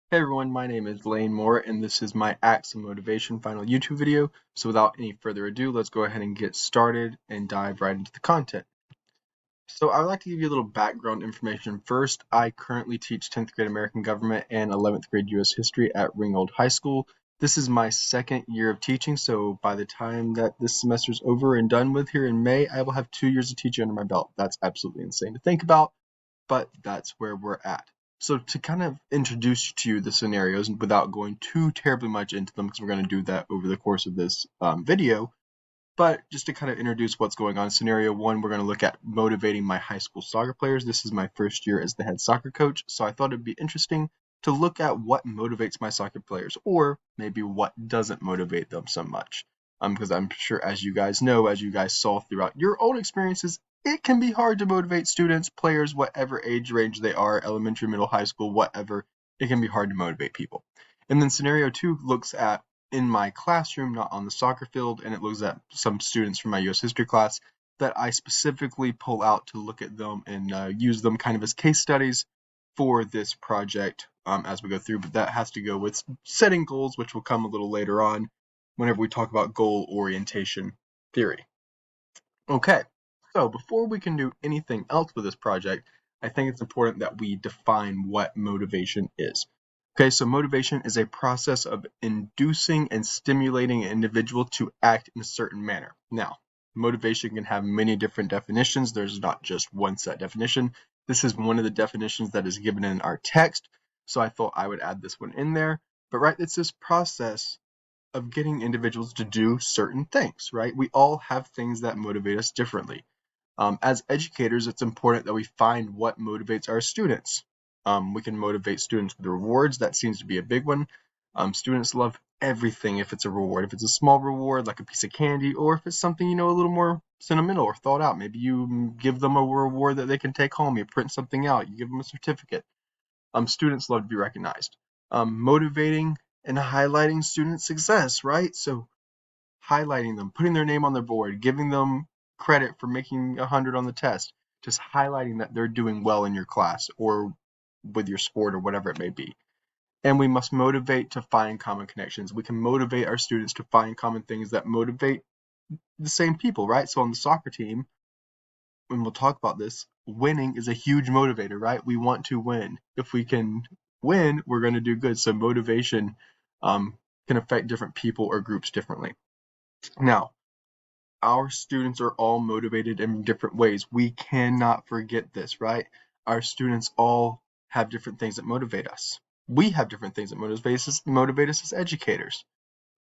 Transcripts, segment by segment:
Hey everyone, my name is Lane Moore, and this is my Acts of Motivation final YouTube video. So without any further ado, let's go ahead and get started and dive right into the content. So I would like to give you a little background information first. I currently teach 10th grade American Government and 11th grade U.S. History at Ringgold High School. This is my second year of teaching, so by the time that this semester is over and done with here in May, I will have 2 years of teaching under my belt. That's absolutely insane to think about, but that's where we're at. So to kind of introduce to you the scenarios without going too terribly much into them, because we're going to do that over the course of this video, but just to kind of introduce what's going on. Scenario one, we're going to look at motivating my high school soccer players. This is my first year as the head soccer coach, so I thought it'd be interesting to look at what motivates my soccer players, or maybe what doesn't motivate them so much. Because I'm sure, as you guys know, as you guys saw throughout your own experiences, it can be hard to motivate students, players, whatever age range they are, elementary, middle, high school, whatever. It can be hard to motivate people. And then scenario two looks at in my classroom, not on the soccer field, and it looks at some students from my U.S. history class that I specifically pull out to look at them and use them kind of as case studies for this project as we go through. But that has to go with setting goals, which will come a little later on whenever we talk about goal orientation theory. Okay, so before we can do anything else with this project, I think it's important that we define what motivation is. Okay, so motivation is a process of inducing and stimulating an individual to act in a certain manner. Now, motivation can have many different definitions. There's not just one set definition. This is one of the definitions that is given in our text, so I thought I would add this one in there. But right, it's this process of getting individuals to do certain things, right? We all have things that motivate us differently. As educators, it's important that we find what motivates our students. We can motivate students with rewards. That seems to be a big one. Students love everything if it's a reward. If it's a small reward, like a piece of candy, or if it's something, a little more sentimental or thought out. Maybe you give them a reward that they can take home. You print something out. You give them a certificate. Students love to be recognized. Motivating and highlighting student success, right? So highlighting them, putting their name on their board, giving them credit for making 100 on the test, just highlighting that they're doing well in your class or with your sport or whatever it may be. And we must motivate to find common connections. We can motivate our students to find common things that motivate the same people, right? So on the soccer team, and we'll talk about this, winning is a huge motivator, right? We want to win. If we can win, we're going to do good. So motivation can affect different people or groups differently. Now, our students are all motivated in different ways. We cannot forget this, right? Our students all have different things that motivate us. We have different things that motivate us as educators.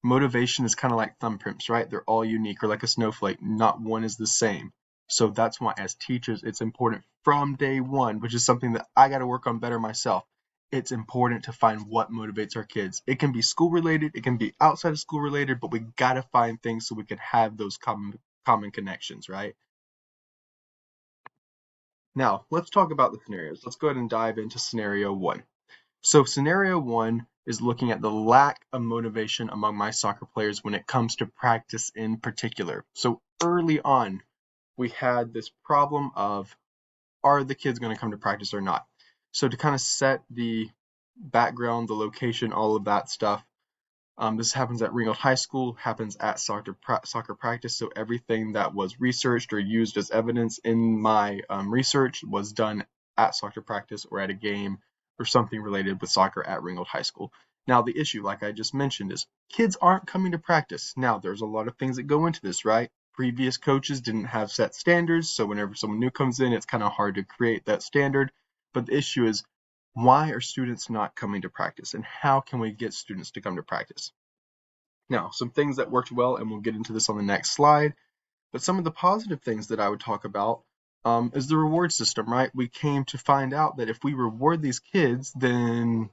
Motivation is kind of like thumbprints, right? They're all unique, or like a snowflake. Not one is the same. So that's why, as teachers, it's important from day one, which is something that I got to work on better myself. It's important to find what motivates our kids. It can be school related, it can be outside of school related, but we got to find things so we can have those common connections, right? Now, let's talk about the scenarios. Let's go ahead and dive into scenario one. So scenario one is looking at the lack of motivation among my soccer players when it comes to practice in particular. So early on, we had this problem of, are the kids going to come to practice or not? So to kind of set the background, the location, all of that stuff, this happens at Ringgold High School, happens at soccer practice, so everything that was researched or used as evidence in my research was done at soccer practice or at a game or something related with soccer at Ringgold High School. Now, the issue, like I just mentioned, is kids aren't coming to practice. Now, there's a lot of things that go into this, right? Previous coaches didn't have set standards, so whenever someone new comes in, it's kind of hard to create that standard. But the issue is, why are students not coming to practice, and how can we get students to come to practice? Now, some things that worked well, and we'll get into this on the next slide, but some of the positive things that I would talk about is the reward system, right? We came to find out that if we reward these kids, then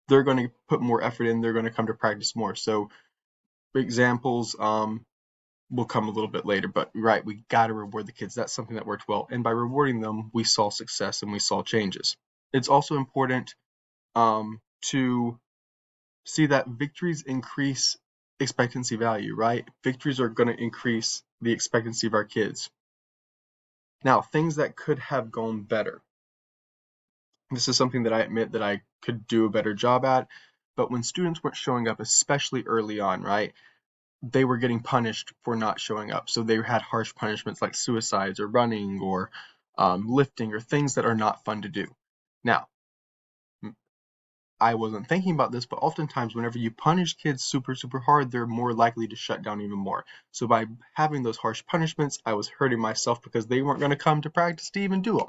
they're going to put more effort in, they're going to come to practice more. So examples will come a little bit later, but right, we got to reward the kids. That's something that worked well. And by rewarding them, we saw success and we saw changes. It's also important to see that victories increase expectancy value, right? Victories are going to increase the expectancy of our kids. Now, things that could have gone better. This is something that I admit that I could do a better job at, but when students weren't showing up, especially early on, right, they were getting punished for not showing up. So they had harsh punishments like suicides or running or lifting or things that are not fun to do. Now, I wasn't thinking about this, but oftentimes whenever you punish kids super, super hard, they're more likely to shut down even more. So by having those harsh punishments, I was hurting myself because they weren't going to come to practice to even do them.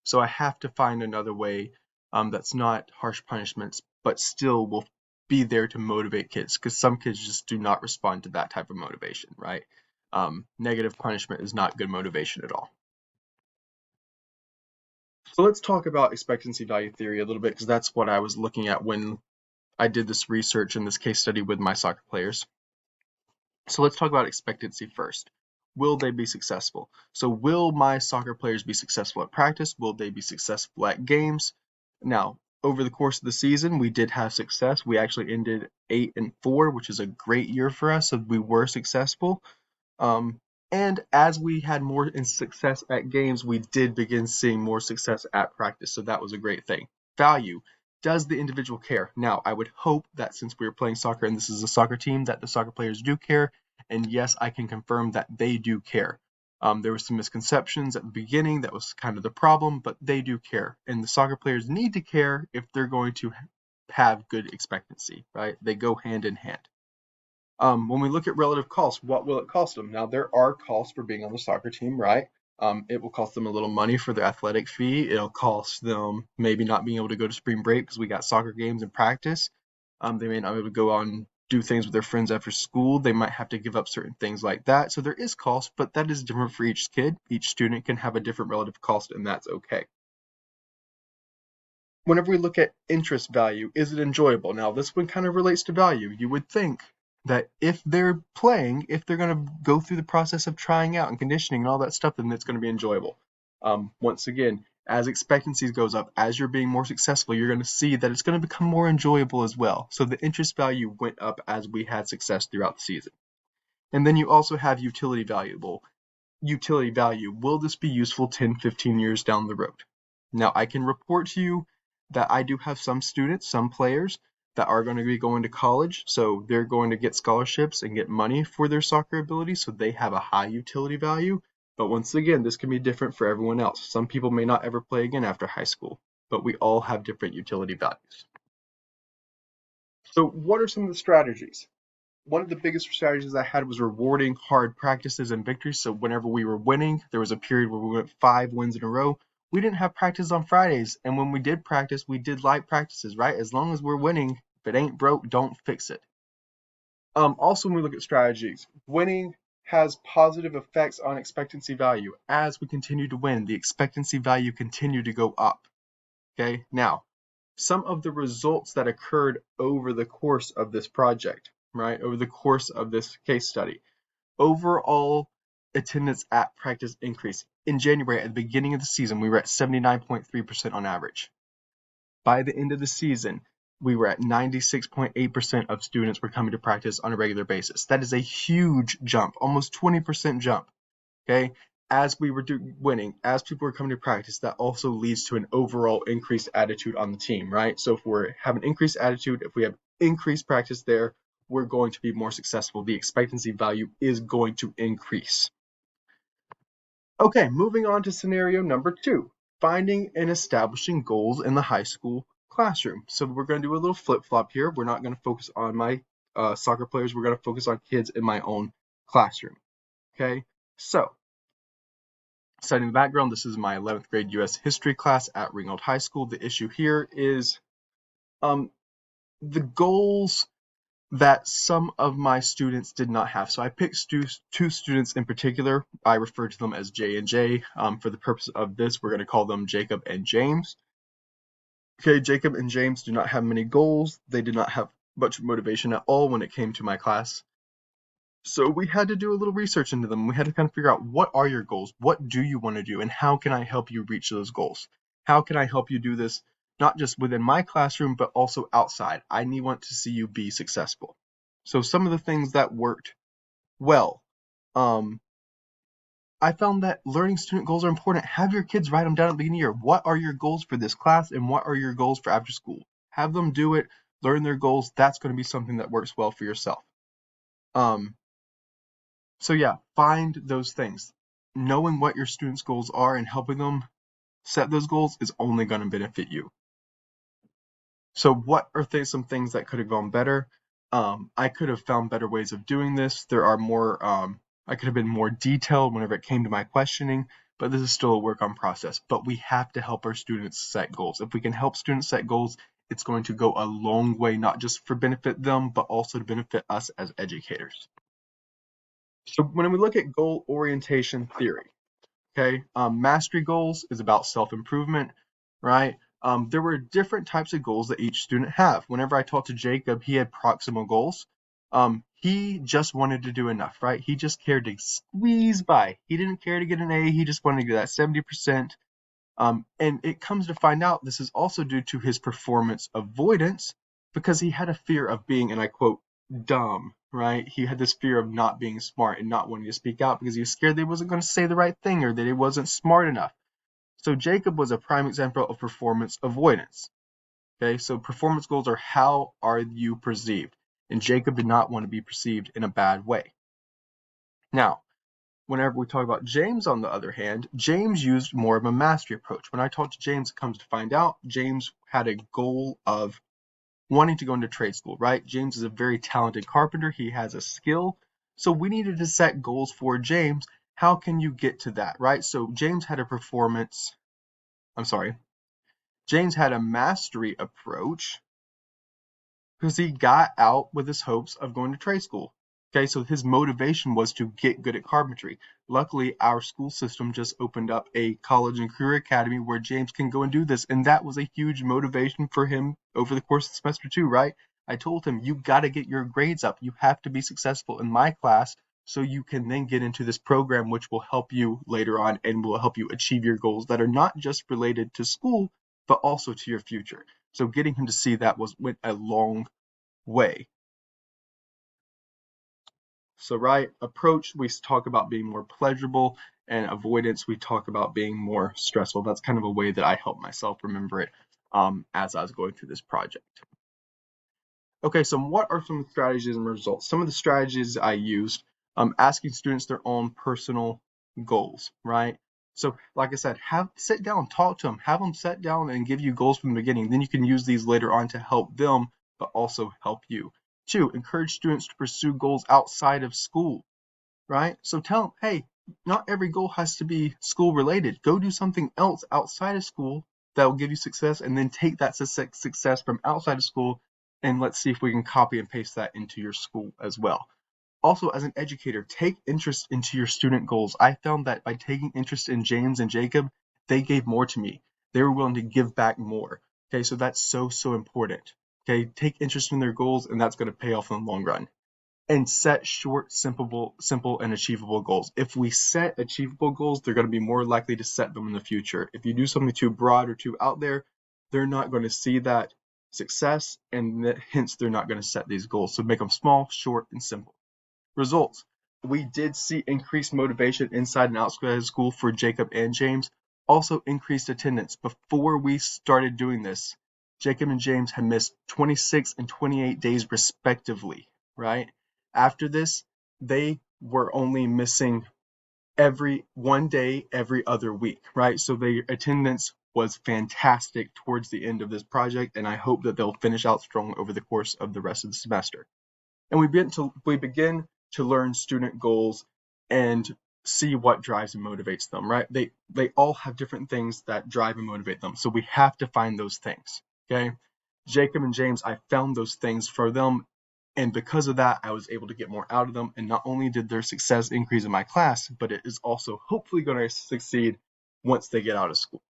So I have to find another way that's not harsh punishments, but still will be there to motivate kids, because some kids just do not respond to that type of motivation, right? Negative punishment is not good motivation at all. So let's talk about expectancy value theory a little bit, because that's what I was looking at when I did this research and this case study with my soccer players. So let's talk about expectancy first. Will they be successful? So will my soccer players be successful at practice? Will they be successful at games? Now, over the course of the season, we did have success. We actually ended 8-4, which is a great year for us. So we were successful. Um, and as we had more success at games, we did begin seeing more success at practice. So that was a great thing. Value. Does the individual care? Now, I would hope that since we were playing soccer and this is a soccer team, that the soccer players do care. And yes, I can confirm that they do care. There were some misconceptions at the beginning. That was kind of the problem, but they do care. And the soccer players need to care if they're going to have good expectancy, right? They go hand in hand. When we look at relative costs, what will it cost them? Now, there are costs for being on the soccer team, right? It will cost them a little money for their athletic fee. It'll cost them maybe not being able to go to spring break because we got soccer games and practice. They may not be able to go on do things with their friends after school. They might have to give up certain things like that. So there is cost, but that is different for each kid. Each student can have a different relative cost, and that's okay. Whenever we look at interest value, is it enjoyable? Now, this one kind of relates to value. You would think that if they're playing, if they're going to go through the process of trying out and conditioning and all that stuff, then it's going to be enjoyable. Once again, as expectancies goes up, as you're being more successful, you're going to see that it's going to become more enjoyable as well. So the interest value went up as we had success throughout the season. And then you also have utility value. Will this be useful 10, 15 years down the road? Now, I can report to you that I do have some students, some players that are going to be going to college, so they're going to get scholarships and get money for their soccer ability, so they have a high utility value. But once again, this can be different for everyone else. Some people may not ever play again after high school, but we all have different utility values. So, what are some of the strategies? One of the biggest strategies I had was rewarding hard practices and victories. So whenever we were winning, there was a period where we went 5 wins in a row. We didn't have practice on Fridays, and when we did practice, we did light practices, right? As long as we're winning, if it ain't broke, don't fix it. Also, when we look at strategies, winning has positive effects on expectancy value. As we continue to win, the expectancy value continued to go up. Okay, now some of the results that occurred over the course of this project, right? Over the course of this case study. Overall attendance at practice increased. In January, at the beginning of the season, we were at 79.3% on average. By the end of the season, we were at 96.8% of students were coming to practice on a regular basis. That is a huge jump, almost 20% jump. Okay, as we were winning, as people were coming to practice, that also leads to an overall increased attitude on the team, right? So if we have an increased attitude, if we have increased practice there, we're going to be more successful. The expectancy value is going to increase. Okay, moving on to scenario number 2, finding and establishing goals in the high school classroom. So we're going to do a little flip-flop here. We're not going to focus on my soccer players. We're going to focus on kids in my own classroom. Okay, so setting the background, this is my 11th grade U.S. history class at Ringgold High School. The issue here is the goals that some of my students did not have. So I picked two students in particular. I refer to them as J and J. For the purpose of this, we're going to call them Jacob and James. Okay, Jacob and James do not have many goals. They did not have much motivation at all when it came to my class. So we had to do a little research into them. We had to kind of figure out, what are your goals? What do you want to do? And how can I help you reach those goals? How can I help you do this, not just within my classroom, but also outside? I want to see you be successful. So some of the things that worked well. I found that learning student goals are important. Have your kids write them down at the beginning of the year. What are your goals for this class and what are your goals for after school? Have them do it, learn their goals. That's going to be something that works well for yourself. Um, so yeah, find those things. Knowing what your students' goals are and helping them set those goals is only going to benefit you. So what are some things that could have gone better? I could have found better ways of doing this. There are more, I could have been more detailed whenever it came to my questioning, but this is still a work on process. But we have to help our students set goals. If we can help students set goals, it's going to go a long way, not just for benefit them, but also to benefit us as educators. So when we look at goal orientation theory, okay, mastery goals is about self-improvement, right? There were different types of goals that each student have. Whenever I talked to Jacob, he had proximal goals. He just wanted to do enough, right? He just cared to squeeze by. He didn't care to get an A. He just wanted to get that 70%. And it comes to find out this is also due to his performance avoidance because he had a fear of being, and I quote, dumb, right? He had this fear of not being smart and not wanting to speak out because he was scared that he wasn't going to say the right thing or that he wasn't smart enough. So Jacob was a prime example of performance avoidance. Okay, so performance goals are how are you perceived? And Jacob did not want to be perceived in a bad way. Now, whenever we talk about James, on the other hand, James used more of a mastery approach. When I talked to James, it comes to find out, James had a goal of wanting to go into trade school, right? James is a very talented carpenter. He has a skill. So we needed to set goals for James. How can you get to that, right? So James had a James had a mastery approach because he got out with his hopes of going to trade school. Okay, so his motivation was to get good at carpentry. Luckily, our school system just opened up a college and career academy where James can go and do this, and that was a huge motivation for him over the course of the semester too, right? I told him, you got to get your grades up. You have to be successful in my class so you can then get into this program which will help you later on and will help you achieve your goals that are not just related to school, but also to your future. So getting him to see that went a long way. So right, approach, we talk about being more pleasurable, and avoidance, we talk about being more stressful. That's kind of a way that I help myself remember it as I was going through this project. Okay, so what are some strategies and results? Some of the strategies I used, asking students their own personal goals, right? So like I said, sit down, talk to them, have them sit down and give you goals from the beginning. Then you can use these later on to help them, but also help you. 2, encourage students to pursue goals outside of school, right? So tell them, hey, not every goal has to be school related. Go do something else outside of school that will give you success, and then take that success from outside of school, and let's see if we can copy and paste that into your school as well. Also, as an educator, take interest into your student goals. I found that by taking interest in James and Jacob, they gave more to me. They were willing to give back more. Okay, so that's so important. Okay, take interest in their goals, and that's going to pay off in the long run. And set short, simple, and achievable goals. If we set achievable goals, they're going to be more likely to set them in the future. If you do something too broad or too out there, they're not going to see that success, and hence they're not going to set these goals. So make them small, short, and simple. Results. We did see increased motivation inside and outside of school for Jacob and James. Also increased attendance. Before we started doing this, Jacob and James had missed 26 and 28 days respectively, right? After this, they were only missing every 1 day every other week, right? So their attendance was fantastic towards the end of this project, and I hope that they'll finish out strong over the course of the rest of the semester. And we begin to learn student goals and see what drives and motivates them, right? They all have different things that drive and motivate them. So we have to find those things. Okay. Jacob and James, I found those things for them. And because of that, I was able to get more out of them. And not only did their success increase in my class, but it is also hopefully going to succeed once they get out of school.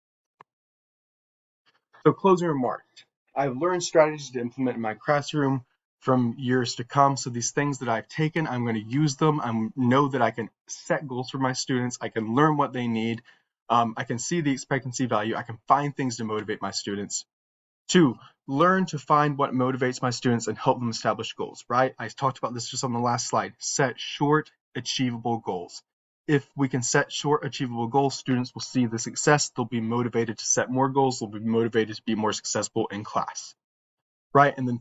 So closing remarks. I've learned strategies to implement in my classroom from years to come. So these things that I've taken, I'm going to use them. I know that I can set goals for my students. I can learn what they need. I can see the expectancy value. I can find things to motivate my students. 2, learn to find what motivates my students and help them establish goals, right? I talked about this just on the last slide. Set short, achievable goals. if we can set short, achievable goals, students will see the success. They'll be motivated to set more goals. They'll be motivated to be more successful in class, right? And then